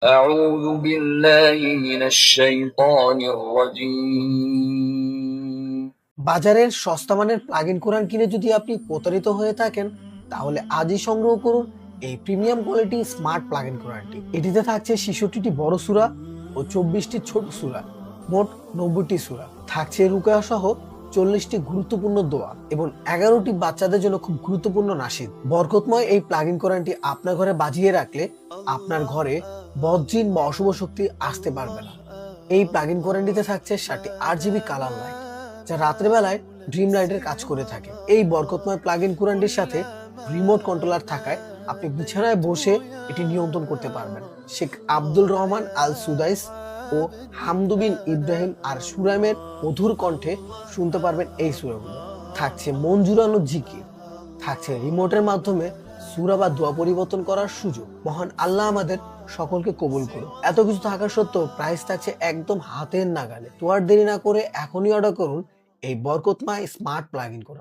أعوذ بالله من الشيطان الرجيم বাজারের সস্তা মানের প্লাগ-ইন কোরআন কিনে যদি আপনি প্রতারিত হয়ে থাকেন, তাহলে আজই সংগ্রহ করুন এই প্রিমিয়াম কোয়ালিটি স্মার্ট প্লাগ-ইন কোরআনটি। এটিতে থাকছে 66টি বড় সূরা ও 24টি ছোট সূরা, মোট 90টি সূরা। থাকছে রুকায়া সহ 40টি গুরুত্বপূর্ণ দোয়া এবং 11টি বাচ্চাদের জন্য খুব গুরুত্বপূর্ণ নাশিদ। বরকতময় এই প্লাগ-ইন কোরআনটি আপনার ঘরে বাজিয়ে রাখলে আপনার ঘরে বদজিন বা অশুভ শক্তি আসতে পারবে না। এই প্লাগ-ইন কোরআনটিতে থাকছে 7টি 8GB কালার লাইট, যা রাতের বেলায় ড্রিম লাইটের কাজ করে থাকে। এই বরকতময় প্লাগ-ইন কোরআনটির সাথে রিমোট কন্ট্রোলার থাকায় আপনি বিছানায় বসে এটি নিয়ন্ত্রণ করতে পারবেন। শেখ আব্দুল রহমান আল সুদাইস ও হামদু বিন ইব্রাহিম আর সুরাইমের মধুর কণ্ঠে শুনতে পারবেন এই সূরাগুলো। থাকছে মন জুড়ানো জিকির, থাকছে রিমোটের মাধ্যমে সূরা বা দোয়া পরিবর্তন করার সুযোগ। মহান আল্লাহ আমাদের সকলকে কবুল করুন। এত কিছু থাকা সত্ত্বেও প্রাইস থাকছে একদম হাতের নাগালে। তো আর দেরি না করে এখনই অর্ডার করুন এই বরকতময় স্মার্ট প্লাগ-ইন কোরআন।